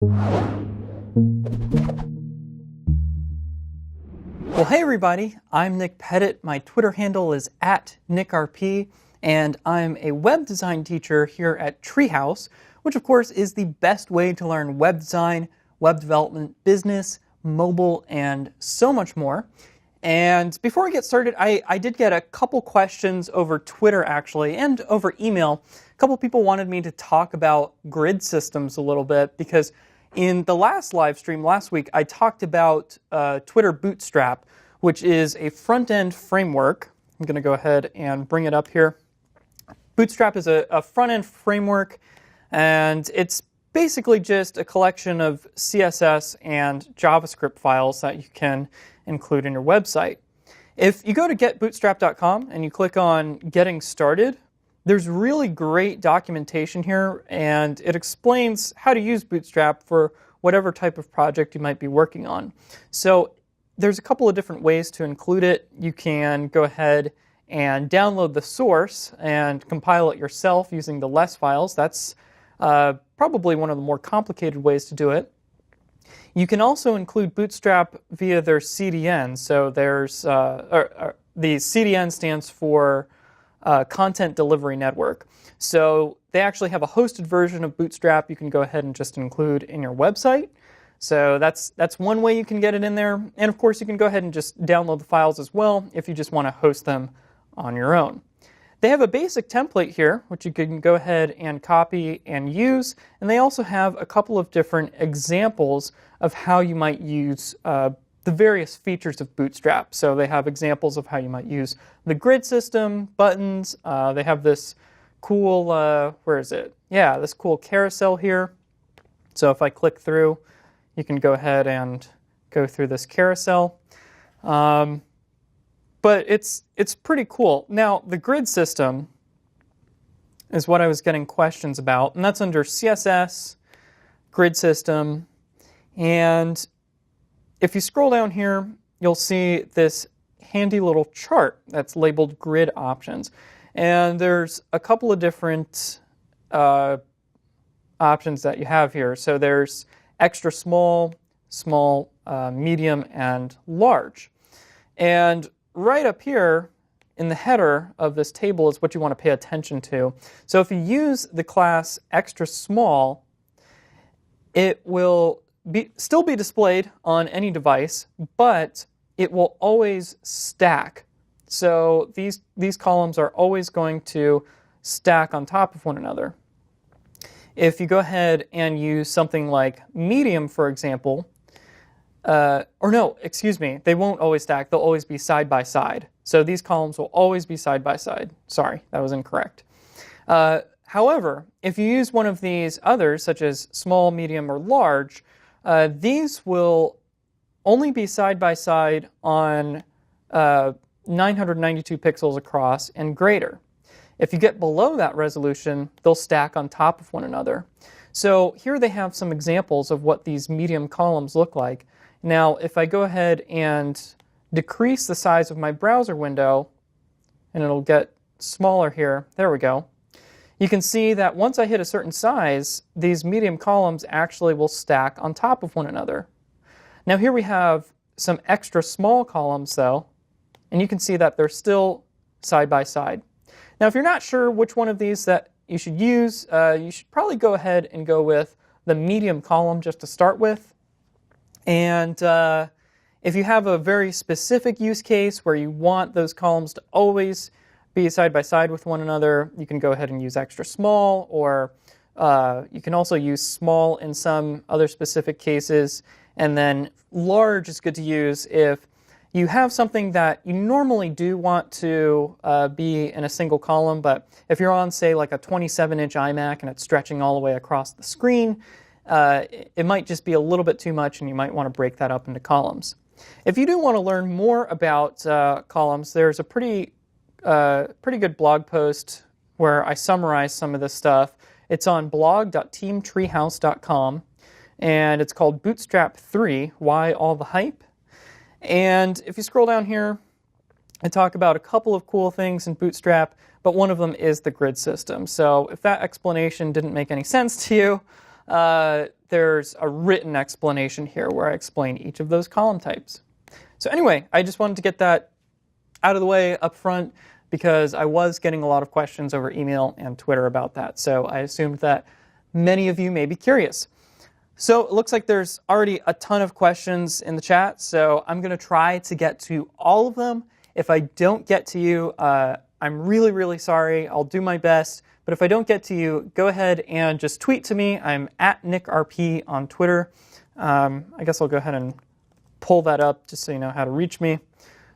Well, hey everybody, I'm Nick Pettit. My Twitter handle is @NickRP, and I'm a web design teacher here at Treehouse, which of course is the best way to learn web design, web development, business, mobile, and so much more. And before we get started, I did get a couple questions over Twitter actually, and over email. A couple people wanted me to talk about grid systems a little bit, because in the last live stream last week, I talked about Twitter Bootstrap, which is a front-end framework. I'm going to go ahead and bring it up here. Bootstrap is a front-end framework, and it's basically just a collection of CSS and JavaScript files that you can include in your website. If you go to getbootstrap.com and you click on Getting Started, there's really great documentation here, and it explains how to use Bootstrap for whatever type of project you might be working on. So there's a couple of different ways to include it. You can go ahead and download the source and compile it yourself using the less files. That's probably one of the more complicated ways to do it. You can also include Bootstrap via their CDN. So there's the CDN stands for Content Delivery Network. So they actually have a hosted version of Bootstrap you can go ahead and just include in your website. So that's one way you can get it in there. And of course, you can go ahead and just download the files as well if you just want to host them on your own. They have a basic template here, which you can go ahead and copy and use. And they also have a couple of different examples of how you might use the various features of Bootstrap. So they have examples of how you might use the grid system, buttons. They have this cool, where is it? Yeah, this cool carousel here. So if I click through, you can go ahead and go through this carousel. But it's pretty cool. Now, the grid system is what I was getting questions about, and that's under CSS, grid system, and if you scroll down here, you'll see this handy little chart that's labeled grid options. And there's a couple of different options that you have here. So there's extra small, small, medium, and large. And right up here in the header of this table is what you want to pay attention to. So if you use the class extra small, it will still be displayed on any device, but it will always stack. So these columns are always going to stack on top of one another. If you go ahead and use something like medium, for example, or no, excuse me, they won't always stack, they'll always be side by side. So these columns will always be side by side. Sorry, that was incorrect. However, if you use one of these others, such as small, medium, or large, these will only be side by side on 992 pixels across and greater. If you get below that resolution, they'll stack on top of one another. So here they have some examples of what these medium columns look like. Now, if I go ahead and decrease the size of my browser window, and it'll get smaller here, there we go. You can see that once I hit a certain size, these medium columns actually will stack on top of one another. Now here we have some extra small columns though, and you can see that they're still side by side. Now if you're not sure which one of these that you should use, you should probably go ahead and go with the medium column just to start with. And if you have a very specific use case where you want those columns to always be side by side with one another, you can go ahead and use extra small, or you can also use small in some other specific cases. And then large is good to use if you have something that you normally do want to be in a single column, but if you're on, say, like a 27-inch iMac and it's stretching all the way across the screen, it might just be a little bit too much and you might want to break that up into columns. If you do want to learn more about columns, there's a pretty good blog post where I summarize some of this stuff. It's on blog.teamtreehouse.com, and it's called Bootstrap 3, Why All the Hype? And if you scroll down here, I talk about a couple of cool things in Bootstrap, but one of them is the grid system. So if that explanation didn't make any sense to you, there's a written explanation here where I explain each of those column types. So anyway, I just wanted to get that out of the way up front because I was getting a lot of questions over email and Twitter about that. So I assumed that many of you may be curious. So it looks like there's already a ton of questions in the chat, so I'm going to try to get to all of them. If I don't get to you, I'm really, really sorry. I'll do my best. But if I don't get to you, go ahead and just tweet to me. I'm at NickRP on Twitter. I guess I'll go ahead and pull that up just so you know how to reach me.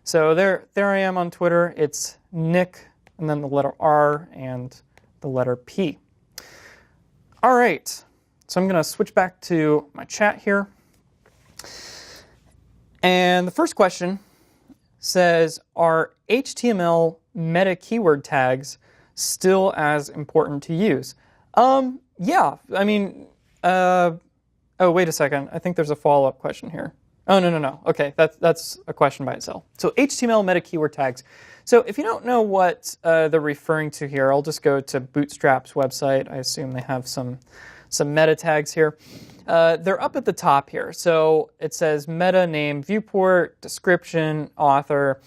So there I am on Twitter. It's Nick, and then the letter R and the letter P. All right. So I'm going to switch back to my chat here. And the first question says, are HTML meta keyword tags still as important to use? Yeah, I mean, oh, wait a second. I think there's a follow-up question here. Oh, no. Okay, that's a question by itself. So HTML meta keyword tags. So if you don't know what they're referring to here, I'll just go to Bootstrap's website. I assume they have some meta tags here. They're up at the top here. So it says meta name, viewport, description, author,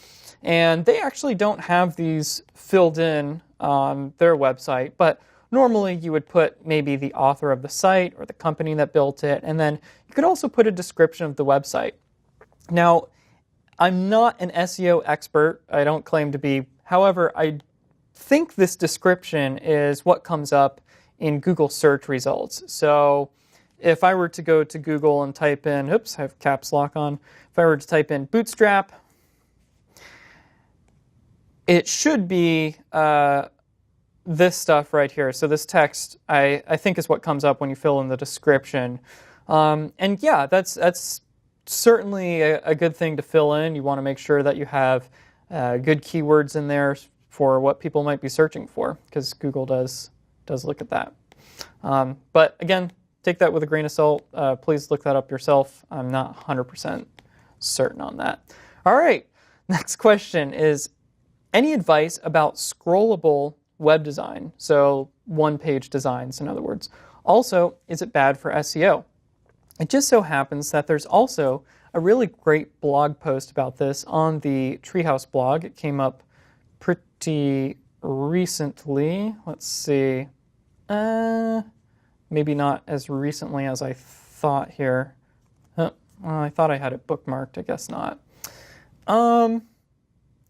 and they actually don't have these filled in on their website, but normally you would put maybe the author of the site or the company that built it, and then you could also put a description of the website. Now, I'm not an SEO expert. I don't claim to be. However, I think this description is what comes up in Google search results. So if I were to go to Google and type in, oops, I have caps lock on. If I were to type in Bootstrap, it should be this stuff right here. So this text, I think, is what comes up when you fill in the description. And yeah, that's certainly a good thing to fill in. You want to make sure that you have good keywords in there for what people might be searching for, because Google does look at that. But again, take that with a grain of salt. Please look that up yourself. I'm not 100% certain on that. All right, next question is, any advice about scrollable web design? So one-page designs, in other words. Also, is it bad for SEO? It just so happens that there's also a really great blog post about this on the Treehouse blog. It came up pretty recently. Let's see. Maybe not as recently as I thought here. Well, I thought I had it bookmarked. I guess not.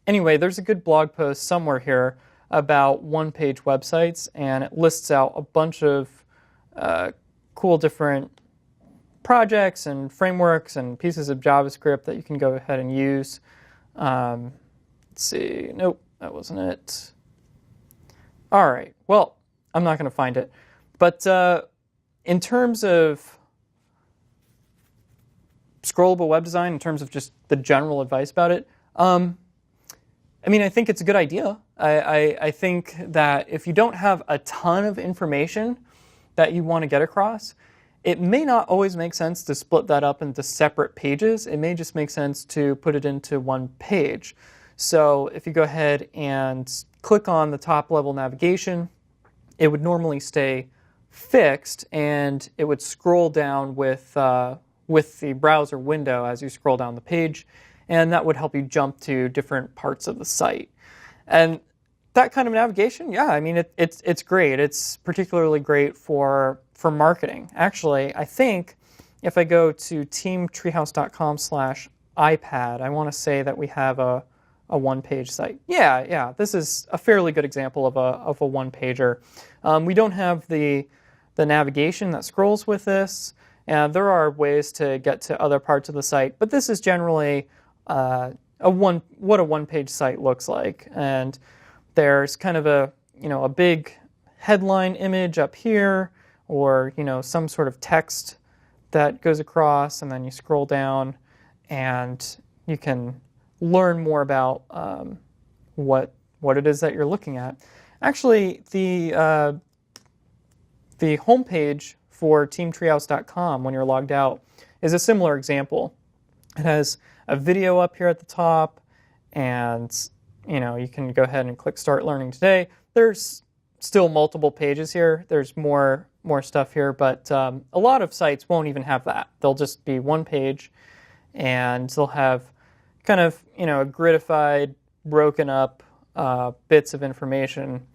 Anyway, there's a good blog post somewhere here about one-page websites, and it lists out a bunch of cool different projects and frameworks and pieces of JavaScript that you can go ahead and use. Let's see. Nope, that wasn't it. All right. Well, I'm not going to find it. But in terms of scrollable web design, in terms of just the general advice about it, I mean, I think it's a good idea. I think that if you don't have a ton of information that you want to get across, it may not always make sense to split that up into separate pages. It may just make sense to put it into one page. So if you go ahead and click on the top level navigation, it would normally stay fixed and it would scroll down with the browser window as you scroll down the page, and that would help you jump to different parts of the site. And that kind of navigation, yeah, I mean, it's great. It's particularly great for marketing. Actually, I think if I go to teamtreehouse.com/iPad, I want to say that we have a one-page site. Yeah, this is a fairly good example of a one-pager. We don't have the navigation that scrolls with this, and there are ways to get to other parts of the site, but this is generally what a one-page site looks like. And there's kind of a big headline image up here, or some sort of text that goes across, and then you scroll down and you can learn more about what it is that you're looking at. Actually, the homepage for teamtreehouse.com when you're logged out is a similar example. It has a video up here at the top, and you can go ahead and click Start Learning Today. There's still multiple pages here. There's more more stuff here, but a lot of sites won't even have that. They'll just be one page, and they'll have kind of, a gridified, broken up bits of information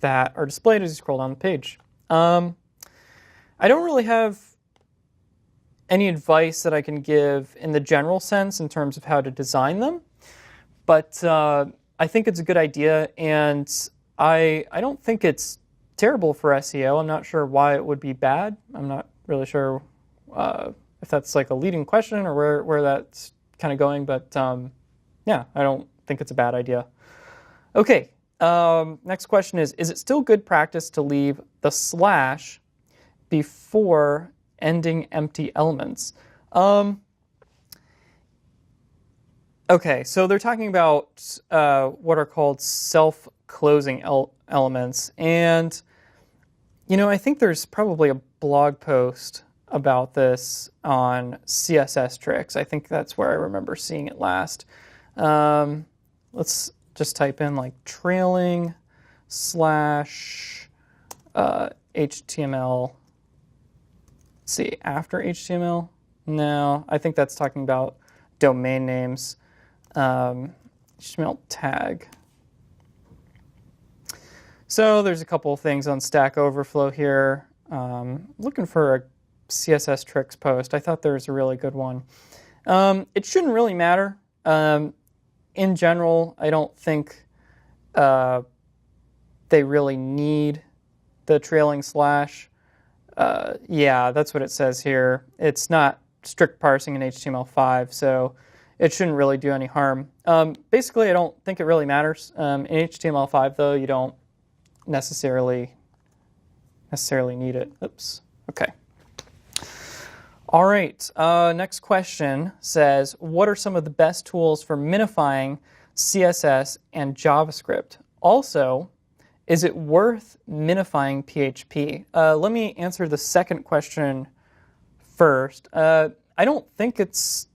that are displayed as you scroll down the page. I don't really have any advice that I can give in the general sense in terms of how to design them, but I think it's a good idea, and I don't think it's terrible for SEO. I'm not sure why it would be bad. I'm not really sure if that's like a leading question or where that's kind of going, but yeah, I don't think it's a bad idea. Okay, next question is it still good practice to leave the slash before ending empty elements? Okay, so they're talking about what are called self-closing elements, and I think there's probably a blog post about this on CSS tricks. I think that's where I remember seeing it last. Let's just type in like trailing slash HTML. Let's see, after HTML? No, I think that's talking about domain names. HTML tag. So there's a couple of things on Stack Overflow here. Looking for a CSS tricks post. I thought there was a really good one. It shouldn't really matter. In general, I don't think they really need the trailing slash. Yeah, that's what it says here. It's not strict parsing in HTML5, so it shouldn't really do any harm. Basically, I don't think it really matters. In HTML5, though, you don't necessarily need it. Oops. Okay. All right. Next question says, what are some of the best tools for minifying CSS and JavaScript? Also, is it worth minifying PHP? Let me answer the second question first. I don't think it's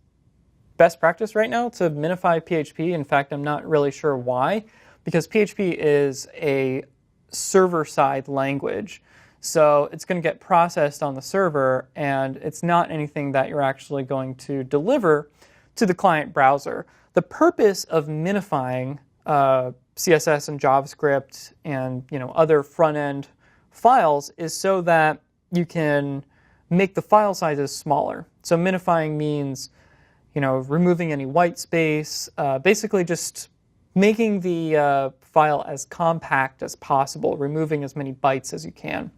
best practice right now to minify PHP. In fact, I'm not really sure why, because PHP is a server-side language. So it's going to get processed on the server, and it's not anything that you're actually going to deliver to the client browser. The purpose of minifying CSS and JavaScript and other front-end files is so that you can make the file sizes smaller. So minifying means removing any white space, basically just making the file as compact as possible, removing as many bytes as you can.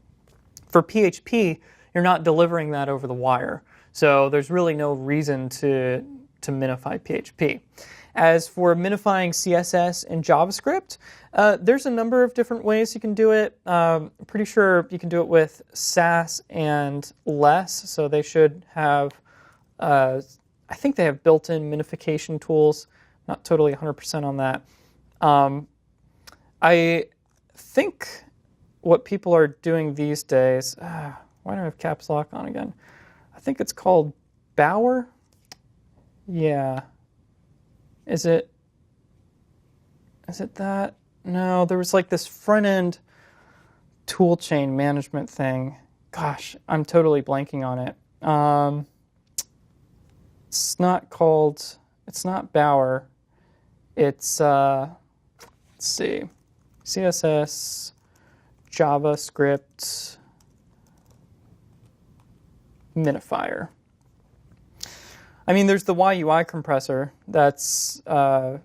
For PHP, you're not delivering that over the wire, so there's really no reason to minify PHP. As for minifying CSS and JavaScript, there's a number of different ways you can do it. I'm pretty sure you can do it with Sass and Less, so they should have, I think they have built-in minification tools. Not totally 100% on that. I think what people are doing these days, why do I have caps lock on again? I think it's called Bower. Yeah. Is it that? No, there was like this front-end toolchain management thing. Gosh, I'm totally blanking on it. It's not Bower. It's, let's see, CSS, JavaScript, minifier. I mean, there's the YUI compressor. That's tried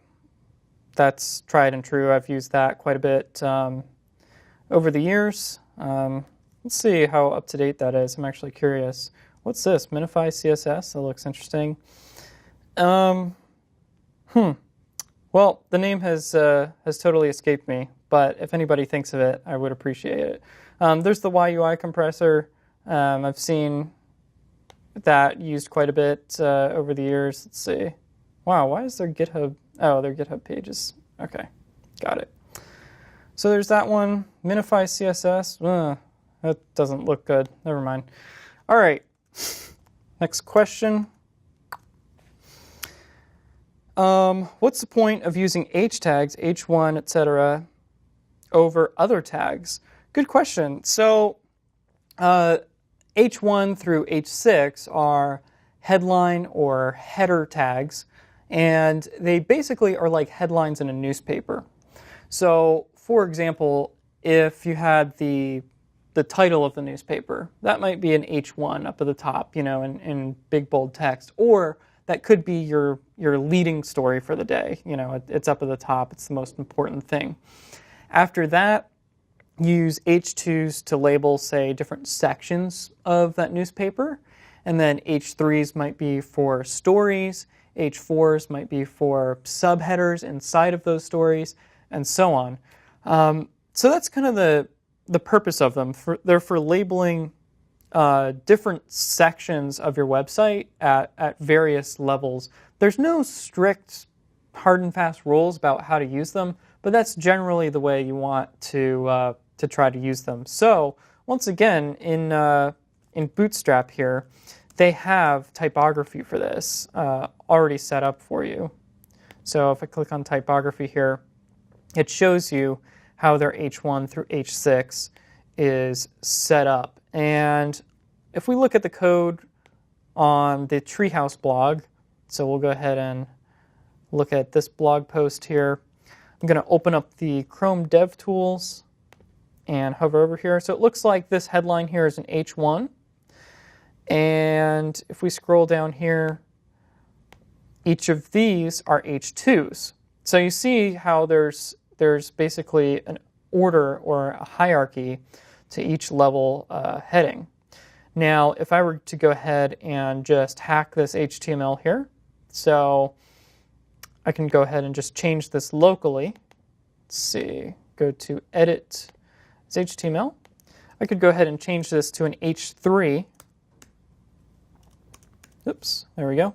and true. I've used that quite a bit over the years. Let's see how up to date that is. I'm actually curious. What's this? Minify CSS? That looks interesting. Well, the name has totally escaped me, but if anybody thinks of it, I would appreciate it. There's the YUI compressor. I've seen that used quite a bit over the years. Let's see. Wow, why is there GitHub? Oh, their GitHub pages. Okay, got it. So there's that one. Minify CSS. That doesn't look good. Never mind. All right. Next question. What's the point of using H tags, H1, etc., over other tags? Good question. So H1 through H6 are headline or header tags, and they basically are like headlines in a newspaper. So, for example, if you had the title of the newspaper, that might be an H1 up at the top, in big bold text, or that could be your leading story for the day. It's up at the top. It's the most important thing. After that, use H2s to label, say, different sections of that newspaper. And then H3s might be for stories, H4s might be for subheaders inside of those stories, and so on. So that's kind of the purpose of them. They're for labeling different sections of your website at various levels. There's no strict hard and fast rules about how to use them, but that's generally the way you want to try to use them. So once again, in Bootstrap here, they have typography for this already set up for you. So if I click on typography here, it shows you how their H1 through H6 is set up. And if we look at the code on the Treehouse blog, so we'll go ahead and look at this blog post here. I'm going to open up the Chrome DevTools and hover over here. So it looks like this headline here is an H1. And if we scroll down here, each of these are H2s. So you see how there's basically an order or a hierarchy to each level heading. Now, if I were to go ahead and just hack this HTML here, so I can go ahead and just change this locally. Let's see, go to Edit as HTML. I could go ahead and change this to an H3. Oops, there we go.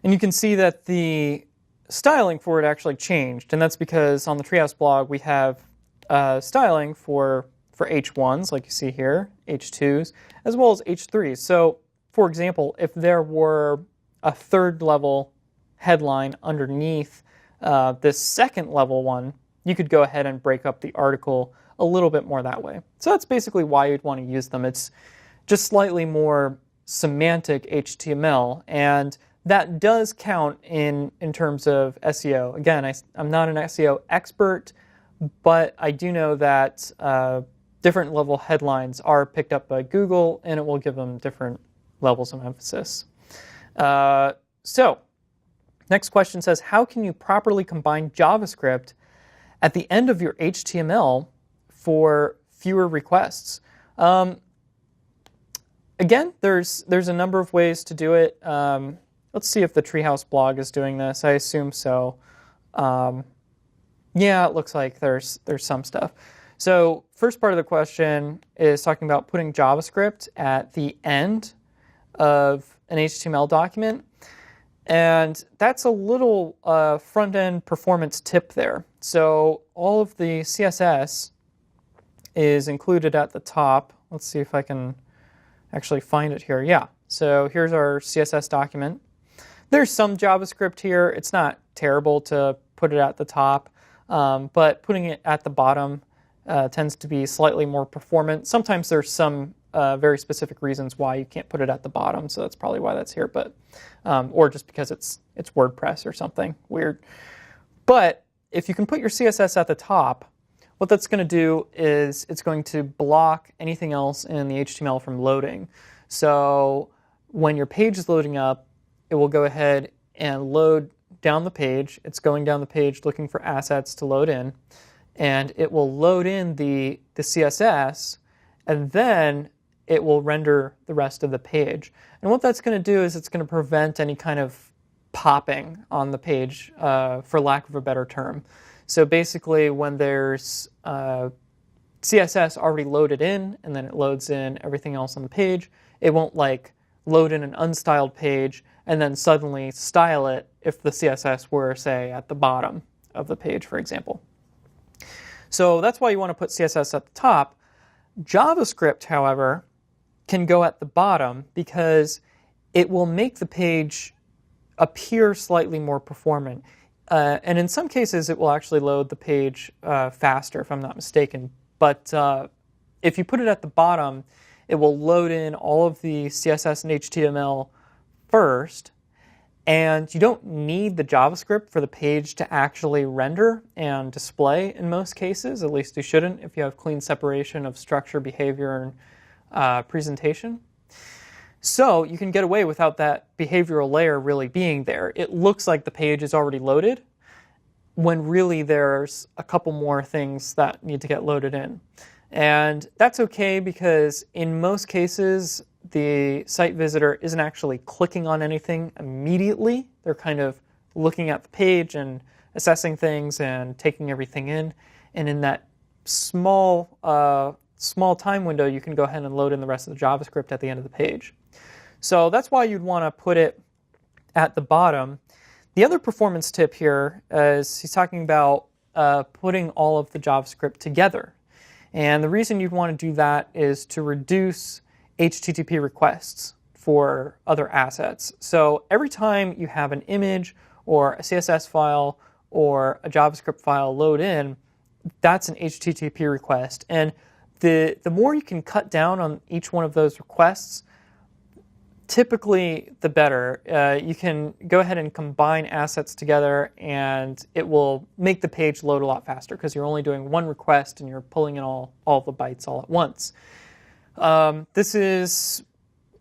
And you can see that the styling for it actually changed, and that's because on the Treehouse blog we have styling for H1s, like you see here, H2s, as well as H3s. So, for example, if there were a third level headline underneath this second level one, you could go ahead and break up the article a little bit more that way. So that's basically why you'd want to use them. It's just slightly more semantic HTML, and that does count in terms of SEO. Again, I'm not an SEO expert, but I do know that different level headlines are picked up by Google, and it will give them different levels of emphasis. So, next question says, how can you properly combine JavaScript at the end of your HTML for fewer requests? Again, there's a number of ways to do it. Let's see if the Treehouse blog is doing this. I assume so. Yeah, it looks like there's some stuff. So first part of the question is talking about putting JavaScript at the end of an HTML document. And that's a little front-end performance tip there. So all of the CSS is included at the top. Let's see if I can actually find it here. Yeah, so here's our CSS document. There's some JavaScript here. It's not terrible to put it at the top, but putting it at the bottom tends to be slightly more performant. Sometimes there's some very specific reasons why you can't put it at the bottom, so that's probably why that's here. But or just because it's WordPress or something weird. But if you can put your CSS at the top, what that's going to do is it's going to block anything else in the HTML from loading. So when your page is loading up, it will go ahead and load down the page. It's going down the page looking for assets to load in, and it will load in the CSS, and then it will render the rest of the page. And what that's going to do is it's going to prevent any kind of popping on the page, for lack of a better term. So basically, when there's CSS already loaded in, and then it loads in everything else on the page, it won't like load in an unstyled page and then suddenly style it if the CSS were, say, at the bottom of the page, for example. So that's why you want to put CSS at the top. JavaScript, however, can go at the bottom because it will make the page appear slightly more performant. And in some cases, it will actually load the page faster, if I'm not mistaken. But if you put it at the bottom, it will load in all of the CSS and HTML first, and you don't need the JavaScript for the page to actually render and display in most cases. At least you shouldn't if you have clean separation of structure, behavior, and presentation. So you can get away without that behavioral layer really being there. It looks like the page is already loaded, when really there's a couple more things that need to get loaded in. And that's okay, because in most cases, the site visitor isn't actually clicking on anything immediately. They're kind of looking at the page and assessing things and taking everything in. And in that small time window, you can go ahead and load in the rest of the JavaScript at the end of the page. So that's why you'd want to put it at the bottom. The other performance tip here is he's talking about putting all of the JavaScript together. And the reason you'd want to do that is to reduce HTTP requests for other assets. So every time you have an image or a CSS file or a JavaScript file load in, that's an HTTP request. And the more you can cut down on each one of those requests, typically the better. You can go ahead and combine assets together, and it will make the page load a lot faster because you're only doing one request and you're pulling in all the bytes all at once. This is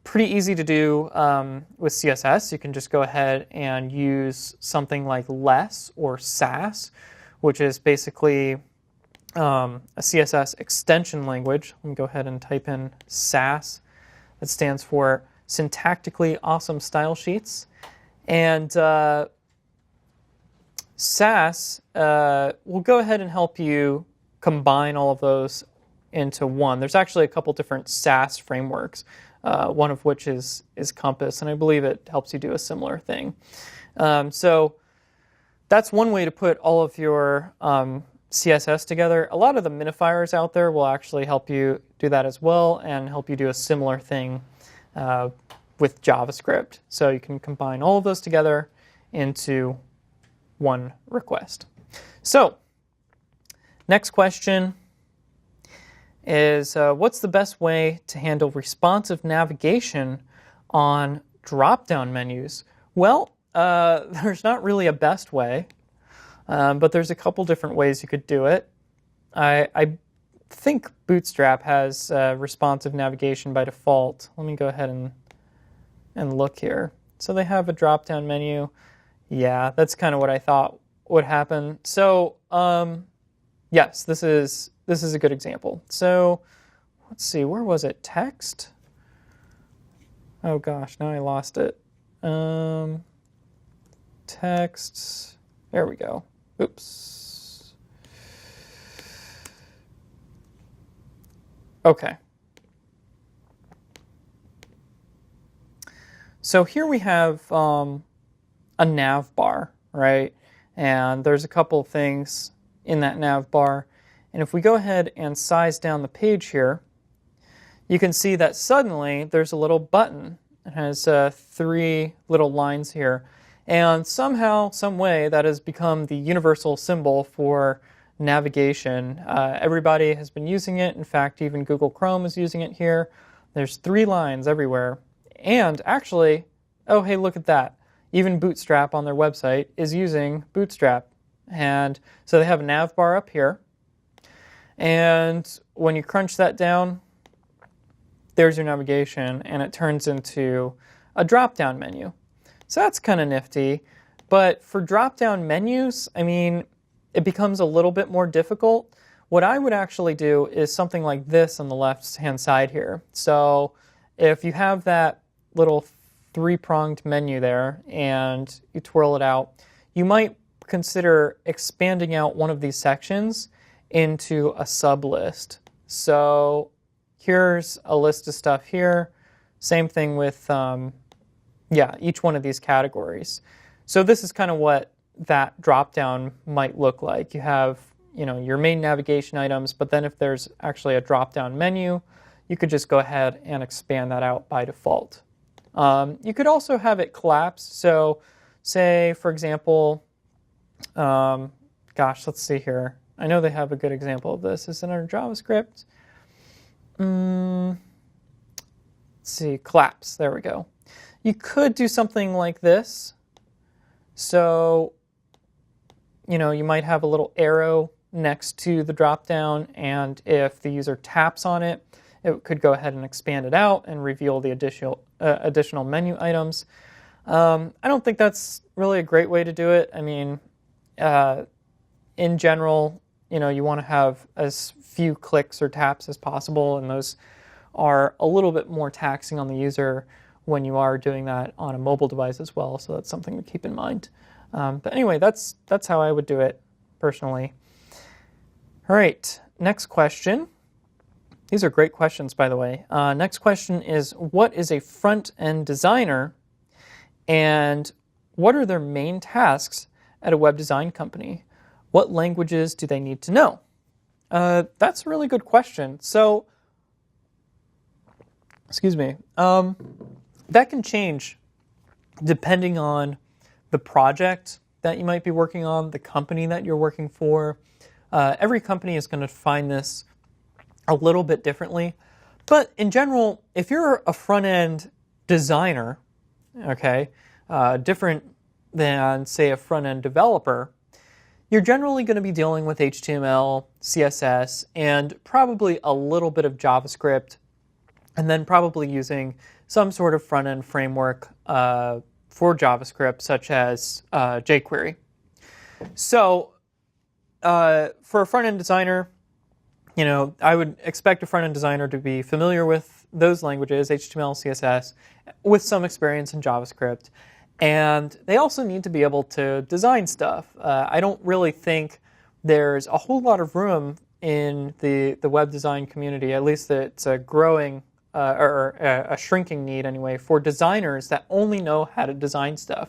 pretty easy to do with CSS. You can just go ahead and use something like less or Sass, which is basically a CSS extension language. Let me go ahead and type in Sass. That stands for Syntactically Awesome Style Sheets. And Sass will go ahead and help you combine all of those into one. There's actually a couple different Sass frameworks, one of which is Compass, and I believe it helps you do a similar thing. So that's one way to put all of your CSS together. A lot of the minifiers out there will actually help you do that as well and help you do a similar thing with JavaScript. So you can combine all of those together into one request. So next question is, what's the best way to handle responsive navigation on drop-down menus? Well, there's not really a best way, but there's a couple different ways you could do it. I think Bootstrap has responsive navigation by default. Let me go ahead and look here. So they have a drop-down menu. Yeah, that's kind of what I thought would happen. So yes, this is a good example. So let's see, where was it? Text? Oh gosh, now I lost it. Text. There we go. Oops. Okay. So here we have a nav bar, right? And there's a couple of things in that nav bar. And if we go ahead and size down the page here, you can see that suddenly there's a little button. It has 3 little lines here. And somehow, some way, that has become the universal symbol for navigation. Everybody has been using it. In fact, even Google Chrome is using it here. There's 3 lines everywhere. And actually, oh, hey, look at that. Even Bootstrap on their website is using Bootstrap. And so they have a nav bar up here. And when you crunch that down, there's your navigation, and it turns into a drop-down menu. So that's kind of nifty. But for drop-down menus, I mean, it becomes a little bit more difficult. What I would actually do is something like this on the left-hand side here. So if you have that little 3-pronged menu there and you twirl it out, you might consider expanding out one of these sections into a sub-list. So here's a list of stuff here. Same thing with each one of these categories. So this is kind of what that drop-down might look like. You have, your main navigation items, but then if there's actually a drop-down menu, you could just go ahead and expand that out by default. You could also have it collapse. So say, for example, let's see here. I know they have a good example of this. Is it under JavaScript? let's see, collapse. There we go. You could do something like this. So, you might have a little arrow next to the drop-down, and if the user taps on it, it could go ahead and expand it out and reveal the additional menu items. I don't think that's really a great way to do it. I mean, in general, you want to have as few clicks or taps as possible, and those are a little bit more taxing on the user when you are doing that on a mobile device as well, so that's something to keep in mind. But anyway, that's how I would do it personally. All right, next question. These are great questions, by the way. Next question is, what is a front-end designer, and what are their main tasks at a web design company? What languages do they need to know? That's a really good question. So, excuse me, that can change depending on the project that you might be working on, the company that you're working for. Every company is going to find this a little bit differently. But in general, if you're a front-end designer, okay, different than, say, a front-end developer, you're generally going to be dealing with HTML, CSS, and probably a little bit of JavaScript, and then probably using some sort of front-end framework for JavaScript, such as jQuery. So for a front-end designer, I would expect a front-end designer to be familiar with those languages, HTML, CSS, with some experience in JavaScript. And they also need to be able to design stuff. I don't really think there's a whole lot of room in the web design community, at least it's a growing or a shrinking need anyway, for designers that only know how to design stuff.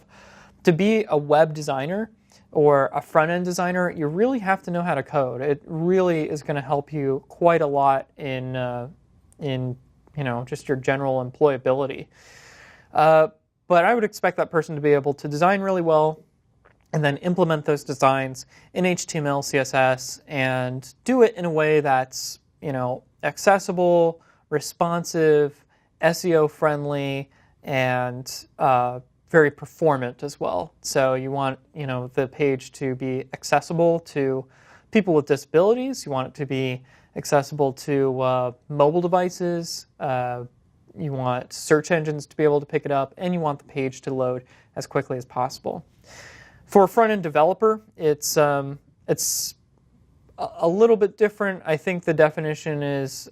To be a web designer or a front-end designer, you really have to know how to code. It really is going to help you quite a lot in just your general employability. But I would expect that person to be able to design really well and then implement those designs in HTML, CSS, and do it in a way that's, accessible, responsive, SEO friendly, and very performant as well. So you want, the page to be accessible to people with disabilities. You want it to be accessible to mobile devices. You want search engines to be able to pick it up, and you want the page to load as quickly as possible. For a front-end developer, it's a little bit different. I think the definition is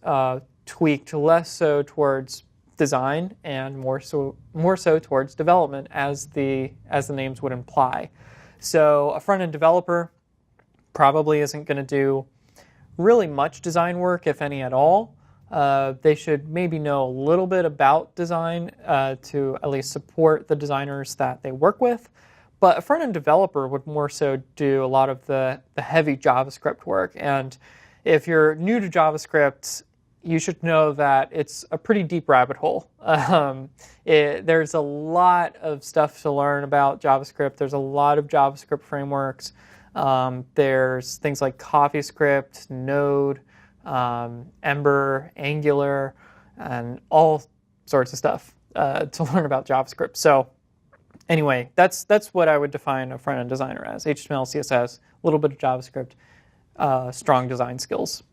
tweaked less so towards design and more so towards development, as the names would imply. So a front-end developer probably isn't going to do really much design work, if any at all. They should maybe know a little bit about design to at least support the designers that they work with. But a front-end developer would more so do a lot of the heavy JavaScript work. And if you're new to JavaScript, you should know that it's a pretty deep rabbit hole. There's a lot of stuff to learn about JavaScript. There's a lot of JavaScript frameworks. There's things like CoffeeScript, Node, Ember, Angular, and all sorts of stuff to learn about JavaScript. So anyway, that's what I would define a front-end designer as: HTML, CSS, a little bit of JavaScript, strong design skills.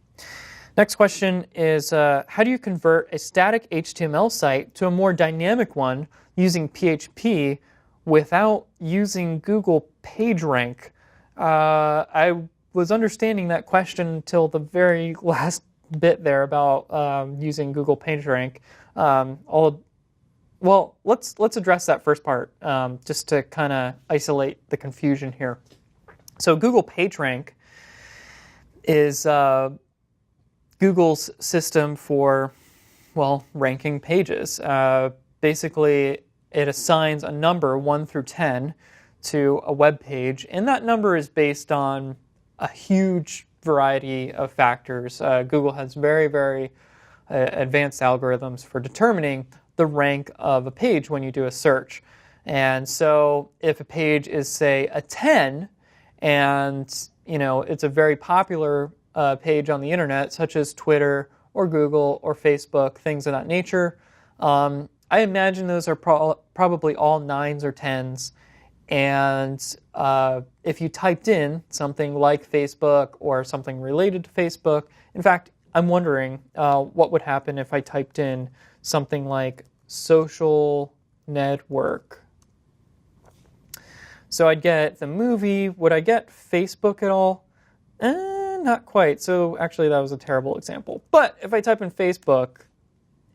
Next question is, how do you convert a static HTML site to a more dynamic one using PHP without using Google PageRank? I was understanding that question until the very last bit there about using Google PageRank. Well, let's address that first part just to kind of isolate the confusion here. So Google PageRank is Google's system for, ranking pages. Basically, it assigns a number 1 through 10 to a web page, and that number is based on a huge variety of factors. Google has very, very advanced algorithms for determining the rank of a page when you do a search. And so if a page is, say, a 10, and it's a very popular page on the internet, such as Twitter or Google or Facebook, things of that nature. I imagine those are probably all 9s or 10s. And if you typed in something like Facebook or something related to Facebook, in fact, I'm wondering what would happen if I typed in something like social network. So I'd get the movie. Would I get Facebook at all? Not quite. So actually that was a terrible example. But if I type in Facebook,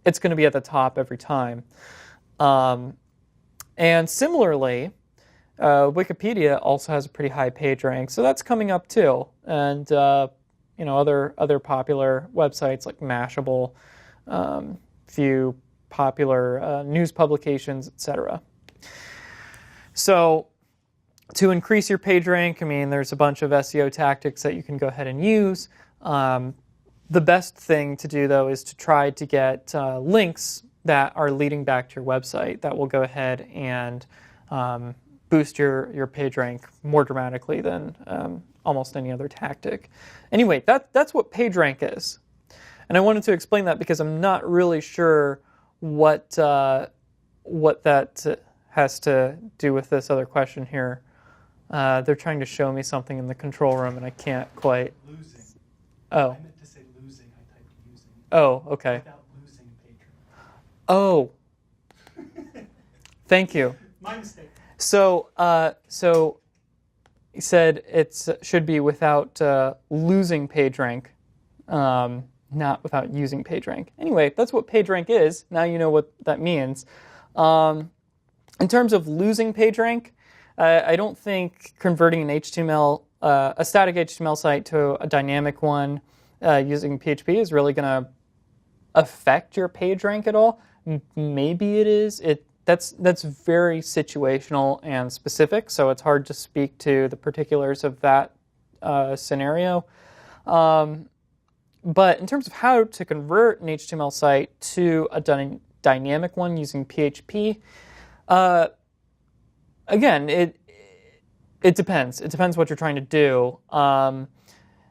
it's going to be at the top every time. And similarly, Wikipedia also has a pretty high page rank, so that's coming up too. And other popular websites like Mashable, few popular news publications, etc. So to increase your page rank, I mean, there's a bunch of SEO tactics that you can go ahead and use. The best thing to do, though, is to try to get links that are leading back to your website that will go ahead and boost your page rank more dramatically than almost any other tactic. Anyway, that's what PageRank is. And I wanted to explain that because I'm not really sure what that has to do with this other question here. They're trying to show me something in the control room, and I can't quite. Losing. Oh. I meant to say losing. I typed using. Oh, okay. Without losing patron. Oh. Thank you. My mistake. So he said it should be without losing PageRank, not without using PageRank. Anyway, that's what PageRank is. Now you know what that means. In terms of losing PageRank, I don't think converting a static HTML site to a dynamic one using PHP is really going to affect your PageRank at all. Maybe it is. That's very situational and specific, so it's hard to speak to the particulars of that scenario. But in terms of how to convert an HTML site to a dynamic one using PHP, again, it depends. It depends what you're trying to do. I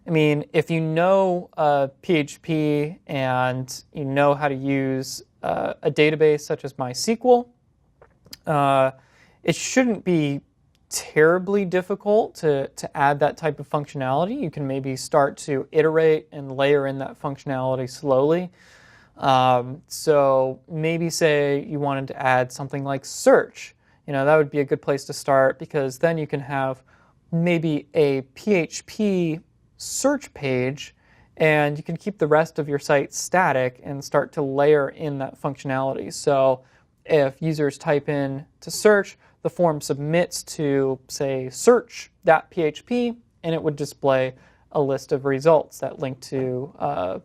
mean, if you know PHP and you know how to use a database such as MySQL, it shouldn't be terribly difficult to add that type of functionality. You can maybe start to iterate and layer in that functionality slowly. So maybe say you wanted to add something like search. That would be a good place to start, because then you can have maybe a PHP search page and you can keep the rest of your site static and start to layer in that functionality. So if users type in to search, the form submits to, say, search.php, and it would display a list of results that link to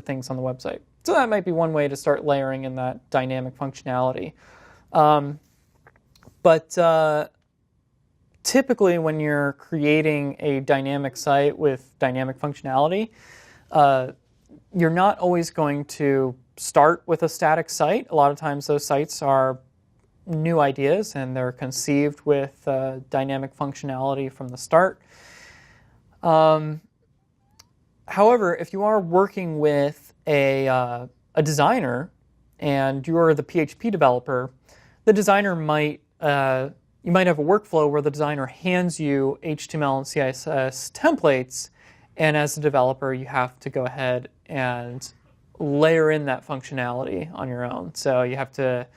things on the website. So that might be one way to start layering in that dynamic functionality. But typically when you're creating a dynamic site with dynamic functionality, you're not always going to start with a static site. A lot of times those sites are new ideas and they're conceived with dynamic functionality from the start. However, if you are working with a designer and you're the PHP developer, the designer might you might have a workflow where the designer hands you HTML and CSS templates, and as a developer, you have to go ahead and layer in that functionality on your own. So you have to,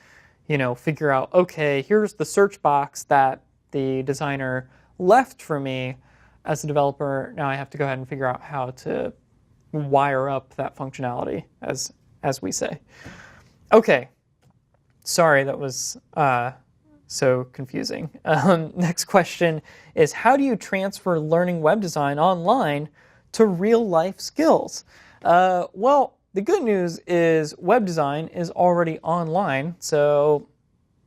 figure out, okay, here's the search box that the designer left for me. As a developer, now I have to go ahead and figure out how to wire up that functionality, as we say. Okay, sorry, that was so confusing. Next question is, how do you transfer learning web design online to real-life skills? Well, the good news is web design is already online, so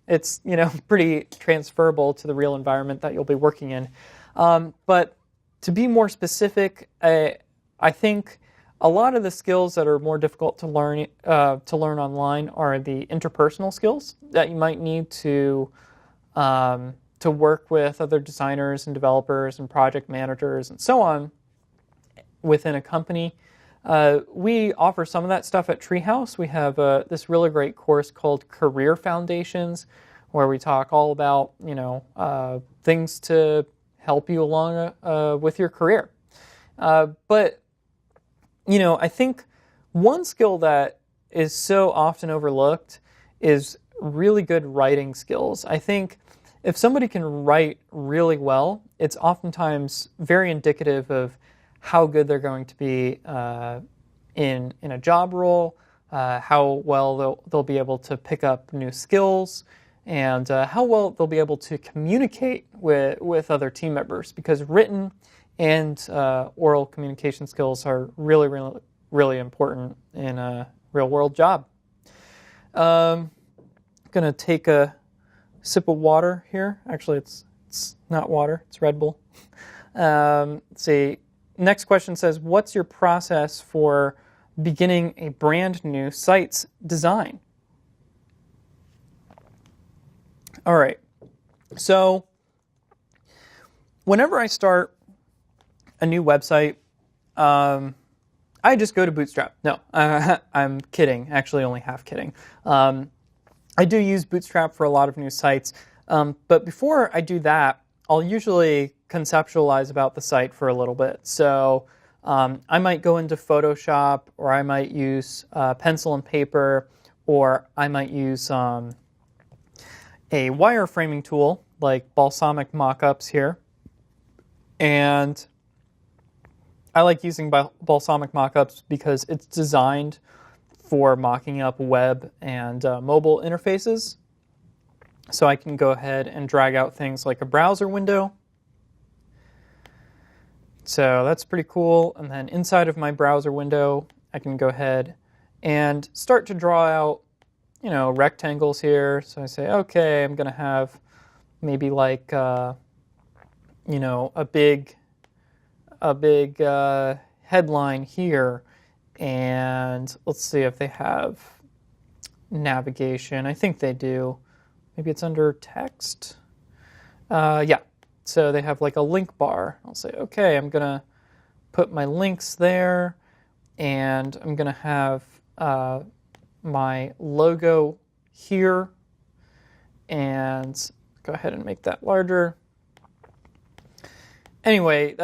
it's pretty transferable to the real environment that you'll be working in. But to be more specific, I think a lot of the skills that are more difficult to learn online are the interpersonal skills that you might need to work with other designers and developers and project managers and so on within a company. We offer some of that stuff at Treehouse. We have this really great course called Career Foundations, where we talk all about, things to help you along with your career. But I think one skill that is so often overlooked is really good writing skills. I think if somebody can write really well, it's oftentimes very indicative of how good they're going to be in a job role, how well they'll be able to pick up new skills, and how well they'll be able to communicate with other team members, because written and oral communication skills are really, really, really important in a real-world job. I'm going to take a sip of water here. Actually, it's not water, it's Red Bull. Let's see. Next question says, what's your process for beginning a brand new site's design? All right. So whenever I start a new website, I just go to Bootstrap. No, I'm kidding. Actually, only half kidding. I do use Bootstrap for a lot of new sites, but before I do that, I'll usually conceptualize about the site for a little bit. So I might go into Photoshop, or I might use pencil and paper, or I might use a wireframing tool like Balsamic Mockups here. And I like using Balsamic Mockups because it's designed for mocking up web and mobile interfaces. So I can go ahead and drag out things like a browser window. So that's pretty cool. And then inside of my browser window, I can go ahead and start to draw out, rectangles here. So I say, okay, I'm going to have maybe like, a big headline here. And let's see if they have navigation. I think they do. Maybe it's under text. Yeah. So they have like a link bar. I'll say, okay, I'm going to put my links there, and I'm going to have my logo here, and go ahead and make that larger. Anyway,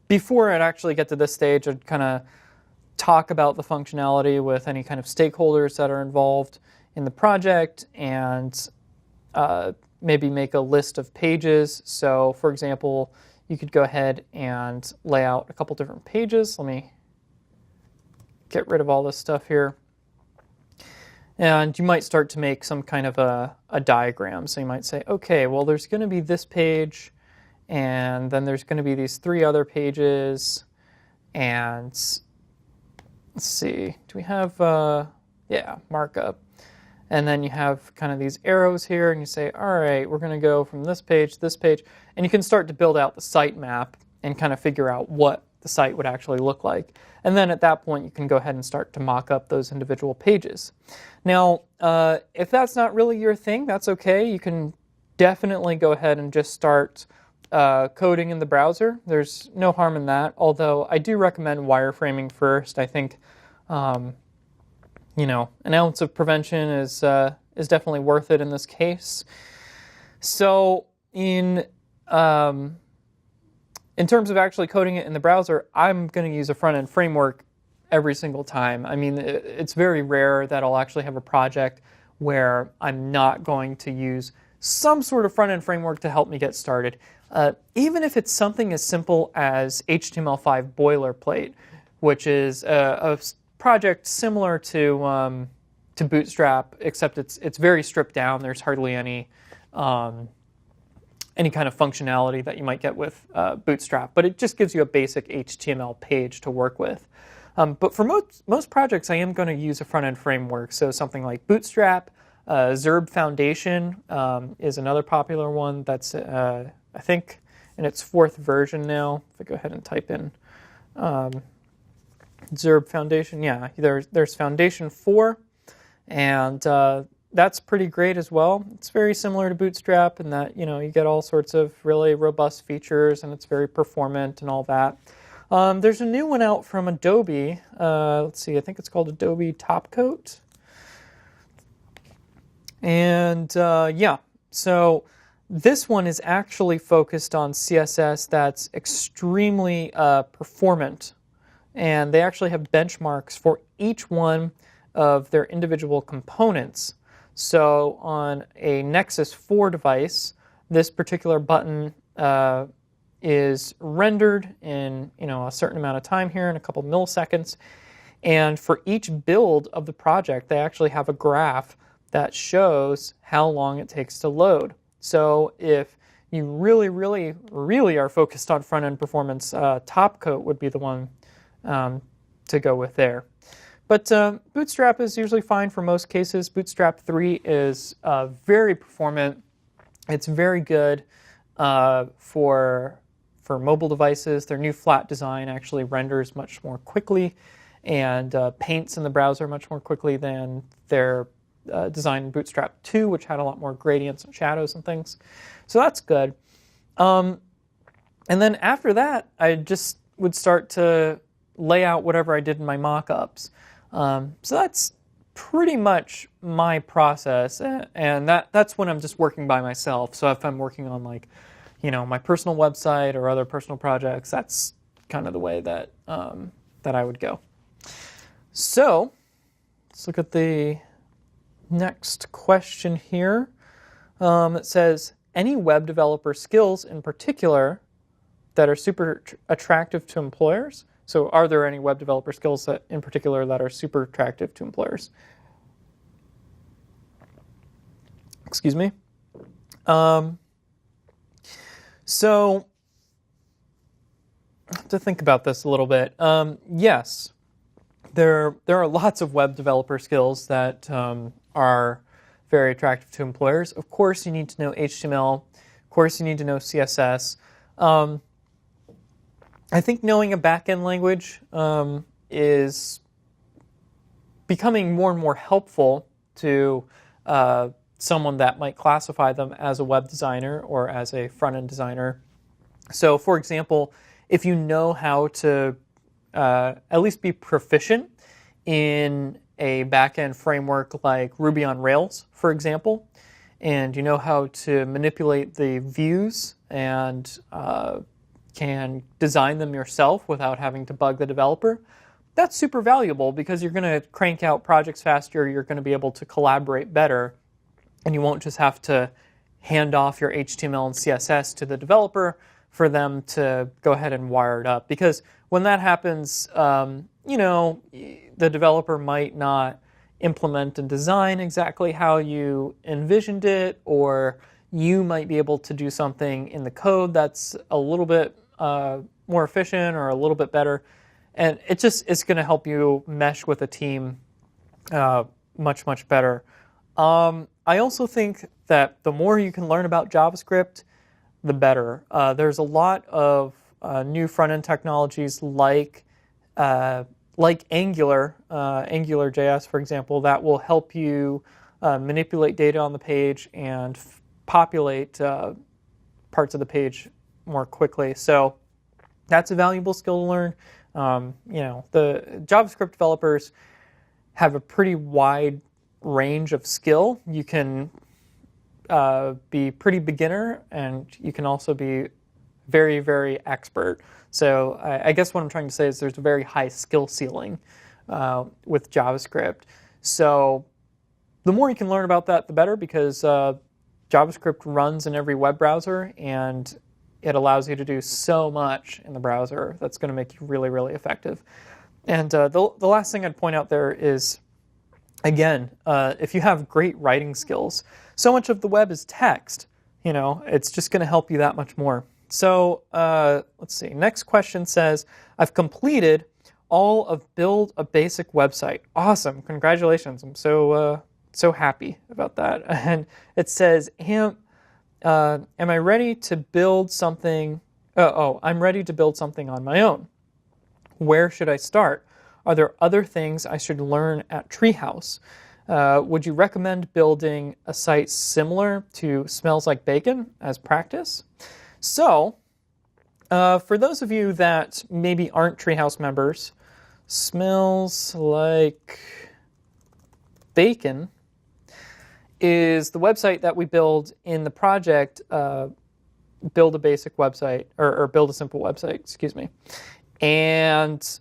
before I'd actually get to this stage, I'd kind of talk about the functionality with any kind of stakeholders that are involved in the project, and maybe make a list of pages. So, for example, you could go ahead and lay out a couple different pages. Let me get rid of all this stuff here. And you might start to make some kind of a diagram. So you might say, okay, well, there's going to be this page, and then there's going to be these three other pages, and let's see, do we have, markup. And then you have kind of these arrows here, and you say, all right, we're going to go from this page to this page. And you can start to build out the site map and kind of figure out what the site would actually look like. And then at that point, you can go ahead and start to mock up those individual pages. Now, if that's not really your thing, that's okay. You can definitely go ahead and just start coding in the browser. There's no harm in that, although I do recommend wireframing first. I think an ounce of prevention is definitely worth it in this case. So in terms of actually coding it in the browser, I'm going to use a front-end framework every single time. I mean, it's very rare that I'll actually have a project where I'm not going to use some sort of front-end framework to help me get started. Even if it's something as simple as HTML5 boilerplate, which is a project similar to Bootstrap, except it's very stripped down. There's hardly any kind of functionality that you might get with Bootstrap, but it just gives you a basic HTML page to work with. But for most projects, I am going to use a front-end framework. So something like Bootstrap, Zurb Foundation is another popular one that's, I think, in its 4th version now. If I go ahead and type in Zurb Foundation, yeah, there's Foundation 4, and that's pretty great as well. It's very similar to Bootstrap in that, you get all sorts of really robust features, and it's very performant and all that. There's a new one out from Adobe. Let's see, I think it's called Adobe Topcoat. And yeah, so this one is actually focused on CSS that's extremely performant. And they actually have benchmarks for each one of their individual components. So on a Nexus 4 device, this particular button is rendered in a certain amount of time here, in a couple milliseconds. And for each build of the project, they actually have a graph that shows how long it takes to load. So if you really, really, really are focused on front-end performance, Topcoat would be the one to go with there. But Bootstrap is usually fine for most cases. Bootstrap 3 is very performant. It's very good for mobile devices. Their new flat design actually renders much more quickly and paints in the browser much more quickly than their design in Bootstrap 2, which had a lot more gradients and shadows and things. So that's good. And then after that, I just would start to lay out whatever I did in my mock-ups. So that's pretty much my process, and that's when I'm just working by myself. So if I'm working on my personal website or other personal projects, that's kind of the way that that I would go. So let's look at the next question here. It says, any web developer skills in particular that are super attractive to employers? So are there any web developer skills that in particular that are super attractive to employers? Excuse me. So I have to think about this a little bit. Yes, there are lots of web developer skills that are very attractive to employers. Of course, you need to know HTML. Of course, you need to know CSS. I think knowing a back-end language is becoming more and more helpful to someone that might classify them as a web designer or as a front-end designer. So, for example, if you know how to at least be proficient in a back-end framework like Ruby on Rails, for example, and you know how to manipulate the views and can design them yourself without having to bug the developer, that's super valuable because you're going to crank out projects faster, you're going to be able to collaborate better, and you won't just have to hand off your HTML and CSS to the developer for them to go ahead and wire it up. Because when that happens, the developer might not implement and design exactly how you envisioned it, or you might be able to do something in the code that's a little bit more efficient or a little bit better. And it's going to help you mesh with a team much, much better. I also think that the more you can learn about JavaScript, the better. There's a lot of new front-end technologies like Angular, AngularJS, for example, that will help you manipulate data on the page and populate parts of the page more quickly. So that's a valuable skill to learn. The JavaScript developers have a pretty wide range of skill. You can be pretty beginner, and you can also be very, very expert. So I guess what I'm trying to say is there's a very high skill ceiling with JavaScript. So the more you can learn about that, the better, because JavaScript runs in every web browser, and it allows you to do so much in the browser that's going to make you really, really effective. And the last thing I'd point out there is, again, if you have great writing skills, so much of the web is text. It's just going to help you that much more. So let's see. Next question says, I've completed all of Build a Basic Website. Awesome. Congratulations. I'm so happy about that. And it says, am I ready to build something? I'm ready to build something on my own. Where should I start? Are there other things I should learn at Treehouse? Would you recommend building a site similar to Smells Like Bacon as practice? So, For those of you that maybe aren't Treehouse members, Smells Like Bacon is the website that we build in the project Build a Basic Website, or Build a Simple Website, excuse me. And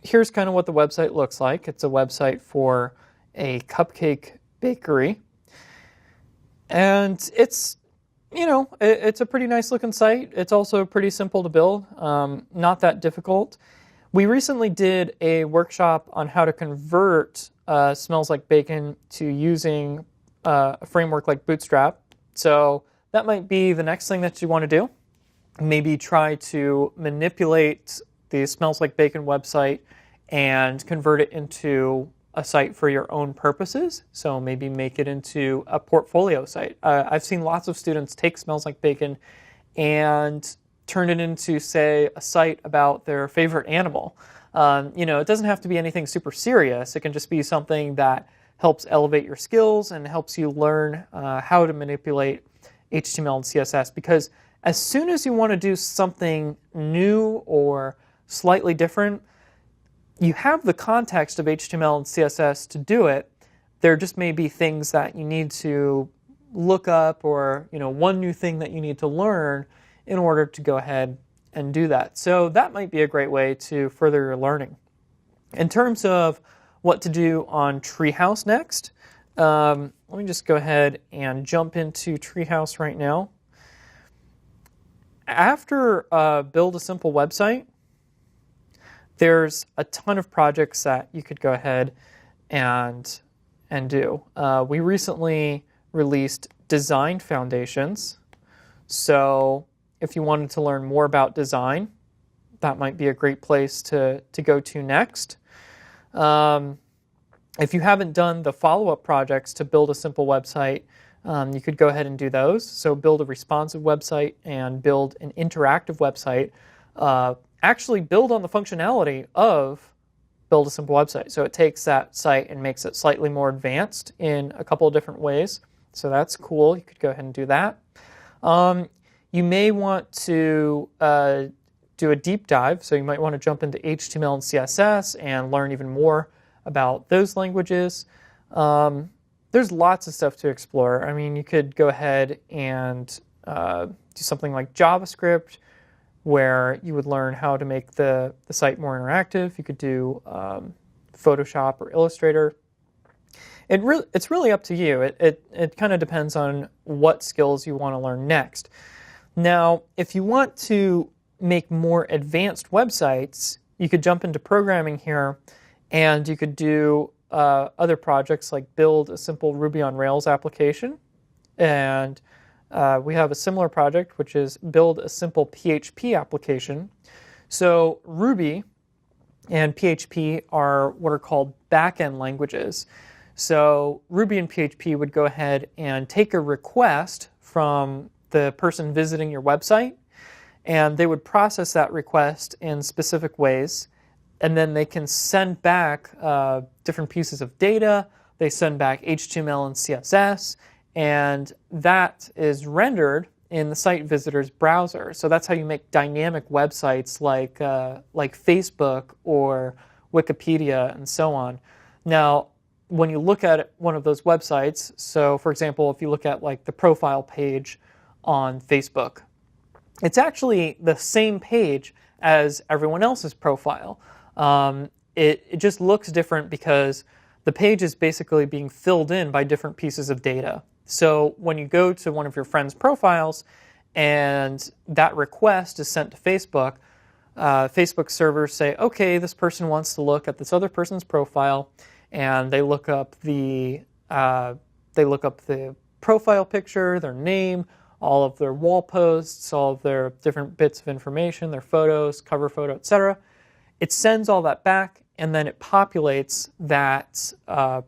here's kind of what the website looks like. It's a website for a cupcake bakery. And it's, it's a pretty nice looking site. It's also pretty simple to build, not that difficult. We recently did a workshop on how to convert Smells Like Bacon to using a framework like Bootstrap. So that might be the next thing that you want to do. Maybe try to manipulate the Smells Like Bacon website and convert it into a site for your own purposes. So maybe make it into a portfolio site. I've seen lots of students take Smells Like Bacon and turn it into, say, a site about their favorite animal. It doesn't have to be anything super serious. It can just be something that helps elevate your skills and helps you learn how to manipulate HTML and CSS. Because as soon as you want to do something new or slightly different, you have the context of HTML and CSS to do it. There just may be things that you need to look up, or one new thing that you need to learn in order to go ahead and do that. So that might be a great way to further your learning. In terms of what to do on Treehouse next, let me just go ahead and jump into Treehouse right now. After Build a Simple Website, there's a ton of projects that you could go ahead and do. We recently released Design Foundations. So if you wanted to learn more about design, that might be a great place to go to next. If you haven't done the follow-up projects to Build a Simple Website, you could go ahead and do those. So build a responsive website and build an interactive website. Actually build on the functionality of Build a Simple Website. So it takes that site and makes it slightly more advanced in a couple of different ways. So that's cool. You could go ahead and do that. You may want to do a deep dive. So you might want to jump into HTML and CSS and learn even more about those languages. There's lots of stuff to explore. I mean, you could go ahead and do something like JavaScript, where you would learn how to make the site more interactive. You could do Photoshop or Illustrator. It's really up to you. It kind of depends on what skills you want to learn next. Now, if you want to make more advanced websites, you could jump into programming here, and you could do other projects like build a simple Ruby on Rails application. And we have a similar project, which is build a simple PHP application. So Ruby and PHP are what are called backend languages. So Ruby and PHP would go ahead and take a request from the person visiting your website, and they would process that request in specific ways, and then they can send back different pieces of data. They send back HTML and CSS, and that is rendered in the site visitor's browser. So that's how you make dynamic websites like Facebook or Wikipedia and so on. Now, when you look at one of those websites, so for example, if you look at like the profile page on Facebook, it's actually the same page as everyone else's profile. It just looks different because the page is basically being filled in by different pieces of data. So when you go to one of your friends' profiles and that request is sent to Facebook, Facebook servers say, okay, this person wants to look at this other person's profile, and they look up the profile picture, their name, all of their wall posts, all of their different bits of information, their photos, cover photo, etc. It sends all that back, and then it populates that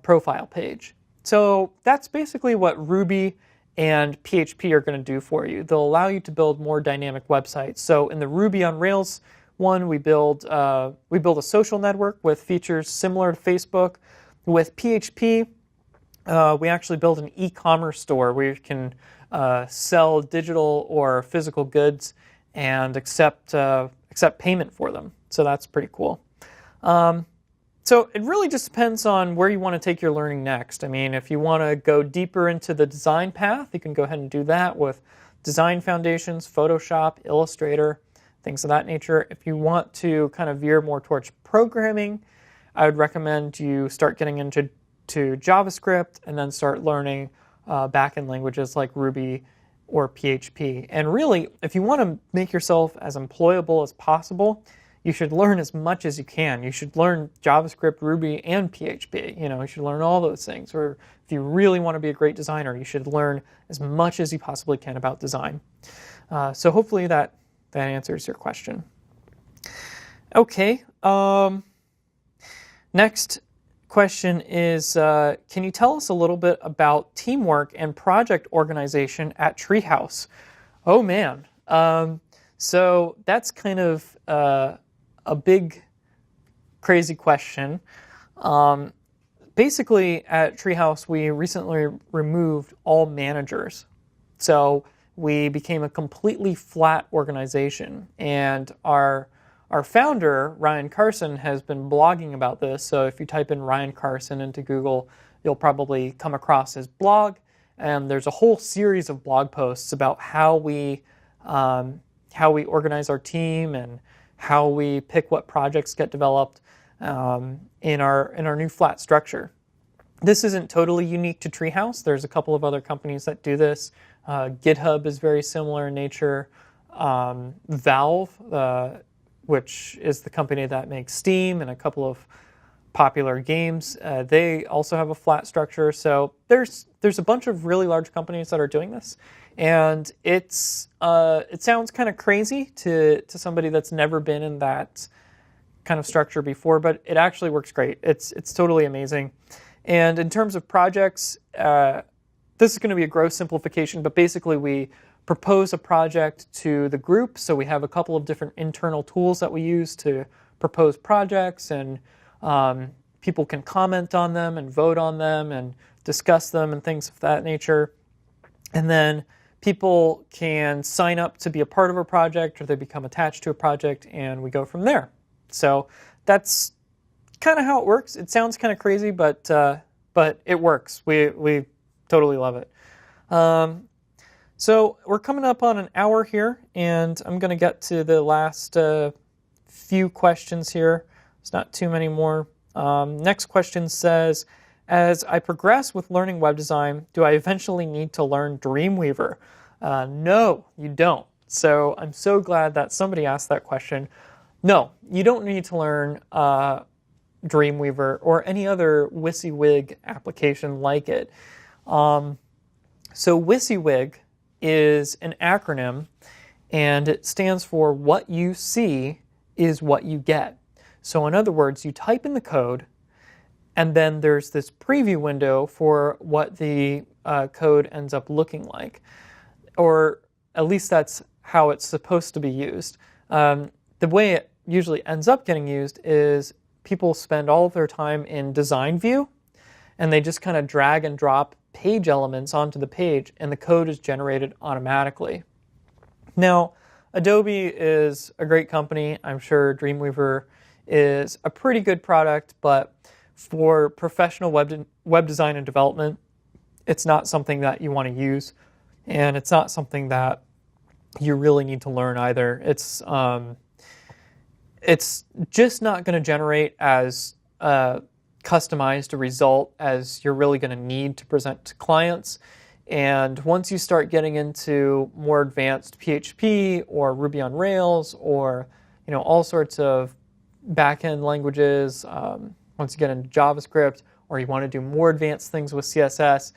profile page. So that's basically what Ruby and PHP are going to do for you. They'll allow you to build more dynamic websites. So in the Ruby on Rails one, we build a social network with features similar to Facebook. With PHP, we actually build an e-commerce store where you can sell digital or physical goods, and accept payment for them. So that's pretty cool. So it really just depends on where you want to take your learning next. I mean, if you want to go deeper into the design path, you can go ahead and do that with Design Foundations, Photoshop, Illustrator, things of that nature. If you want to kind of veer more towards programming, I would recommend you start getting into JavaScript and then start learning backend languages like Ruby or PHP. And really, if you want to make yourself as employable as possible, you should learn as much as you can. You should learn JavaScript, Ruby, and PHP. You should learn all those things. Or if you really want to be a great designer, you should learn as much as you possibly can about design. So hopefully that answers your question. Okay. Next question is, can you tell us a little bit about teamwork and project organization at Treehouse? Oh man. So that's kind of a big, crazy question. Basically, at Treehouse, we recently removed all managers. So we became a completely flat organization. And our founder, Ryan Carson, has been blogging about this. So if you type in Ryan Carson into Google, you'll probably come across his blog. And there's a whole series of blog posts about how we organize our team and how we pick what projects get developed in our new flat structure. This isn't totally unique to Treehouse. There's a couple of other companies that do this. GitHub is very similar in nature. Valve, which is the company that makes Steam and a couple of popular games, they also have a flat structure. So there's a bunch of really large companies that are doing this. And it sounds kind of crazy to somebody that's never been in that kind of structure before, but it actually works great. It's totally amazing. And in terms of projects, this is going to be a gross simplification, but basically we propose a project to the group. So we have a couple of different internal tools that we use to propose projects, and people can comment on them and vote on them and discuss them and things of that nature. And then people can sign up to be a part of a project, or they become attached to a project, and we go from there. So that's kind of how it works. It sounds kind of crazy, but it works. We totally love it. So we're coming up on an hour here, and I'm going to get to the last few questions here. There's not too many more. Next question says, as I progress with learning web design, do I eventually need to learn Dreamweaver? No, you don't. So I'm so glad that somebody asked that question. No, you don't need to learn Dreamweaver or any other WYSIWYG application like it. So WYSIWYG is an acronym, and it stands for what you see is what you get. So in other words, you type in the code, and then there's this preview window for what the code ends up looking like. Or at least that's how it's supposed to be used. The way it usually ends up getting used is people spend all of their time in design view, and they just kind of drag and drop page elements onto the page, and the code is generated automatically. Now, Adobe is a great company. I'm sure Dreamweaver is a pretty good product, but for professional web design and development, it's not something that you want to use, and it's not something that you really need to learn either. It's just not going to generate as customized a result as you're really going to need to present to clients. And once you start getting into more advanced PHP or Ruby on Rails, or all sorts of back-end languages, once you get into JavaScript, or you want to do more advanced things with CSS,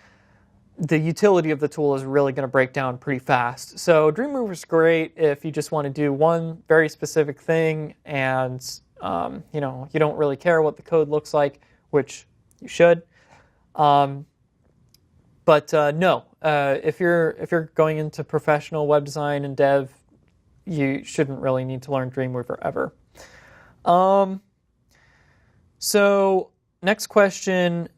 the utility of the tool is really going to break down pretty fast. So Dreamweaver is great if you just want to do one very specific thing, and you don't really care what the code looks like, which you should. No, if you're going into professional web design and dev, you shouldn't really need to learn Dreamweaver ever. So next question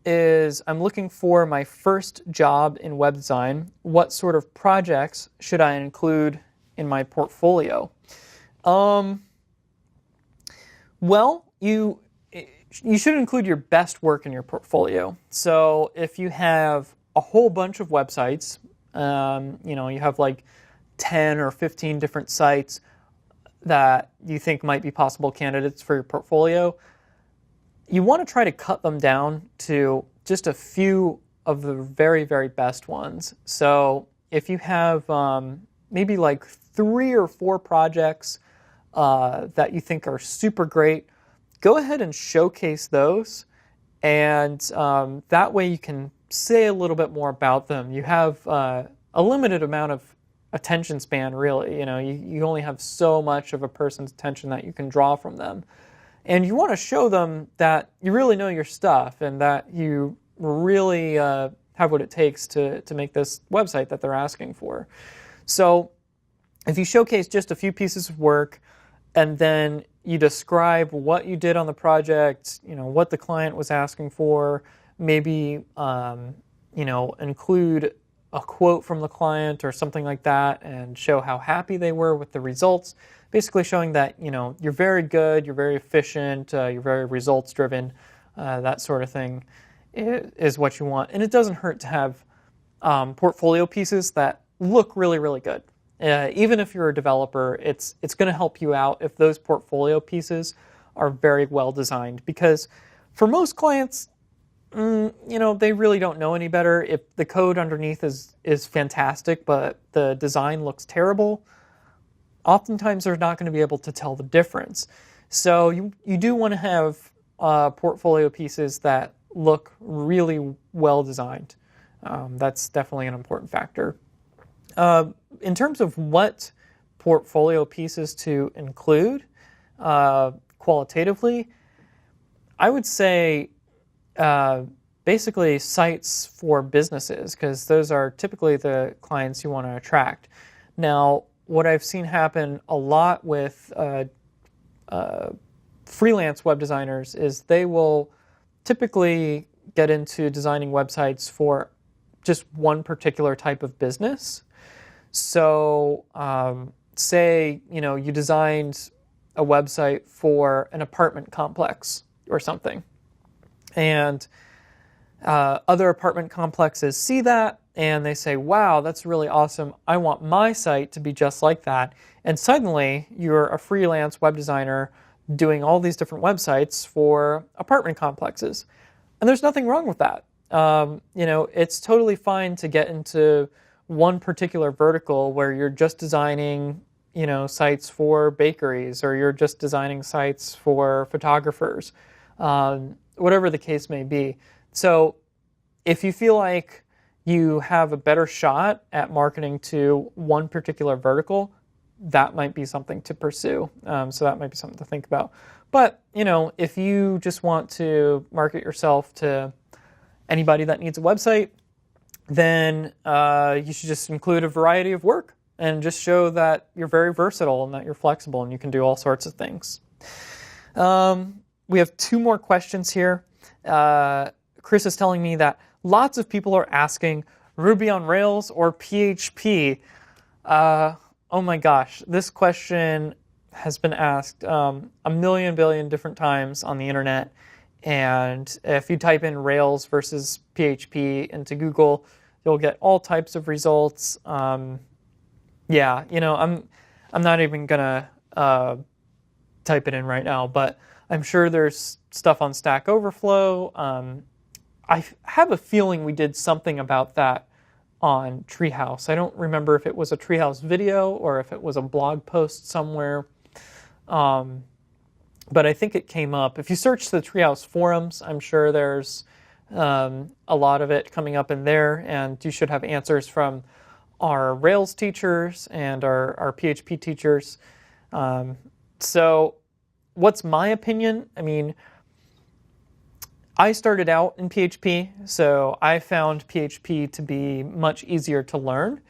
is, I'm looking for my first job in web design. What sort of projects should I include in my portfolio? Well, you should include your best work in your portfolio. So if you have a whole bunch of websites, you have like 10 or 15 different sites that you think might be possible candidates for your portfolio, you want to try to cut them down to just a few of the very, very best ones. So if you have maybe like 3 or 4 projects that you think are super great, go ahead and showcase those, and that way you can say a little bit more about them. You have a limited amount of attention span, really. You only have so much of a person's attention that you can draw from them. And you want to show them that you really know your stuff and that you really have what it takes to make this website that they're asking for. So if you showcase just a few pieces of work and then you describe what you did on the project, what the client was asking for, maybe include a quote from the client or something like that, and show how happy they were with the results, basically showing that you're very good, you're very efficient, you're very results driven, that sort of thing is what you want. And it doesn't hurt to have portfolio pieces that look really, really good. Even if you're a developer, it's going to help you out if those portfolio pieces are very well designed, because for most clients, they really don't know any better. If the code underneath is fantastic, but the design looks terrible, oftentimes they're not going to be able to tell the difference. So you do want to have portfolio pieces that look really well designed. That's definitely an important factor. In terms of what portfolio pieces to include qualitatively, I would say basically sites for businesses, because those are typically the clients you want to attract. Now, what I've seen happen a lot with freelance web designers is they will typically get into designing websites for just one particular type of business. So say, you designed a website for an apartment complex or something, and other apartment complexes see that and they say, wow, that's really awesome. I want my site to be just like that. And suddenly you're a freelance web designer doing all these different websites for apartment complexes. And there's nothing wrong with that. It's totally fine to get into one particular vertical where you're just designing, sites for bakeries, or you're just designing sites for photographers, whatever the case may be. So if you feel like you have a better shot at marketing to one particular vertical, that might be something to pursue. So that might be something to think about. But, if you just want to market yourself to anybody that needs a website, then you should just include a variety of work and just show that you're very versatile and that you're flexible and you can do all sorts of things. We have 2 more questions here. Chris is telling me that lots of people are asking Ruby on Rails or PHP. Oh my gosh, this question has been asked a million billion different times on the internet. And if you type in Rails versus PHP into Google, you'll get all types of results. I'm not even gonna type it in right now, but I'm sure there's stuff on Stack Overflow. I have a feeling we did something about that on Treehouse. I don't remember if it was a Treehouse video or if it was a blog post somewhere. But I think it came up. If you search the Treehouse forums, I'm sure there's a lot of it coming up in there, and you should have answers from our Rails teachers and our PHP teachers. So what's my opinion? I mean, I started out in PHP, so I found PHP to be much easier to learn.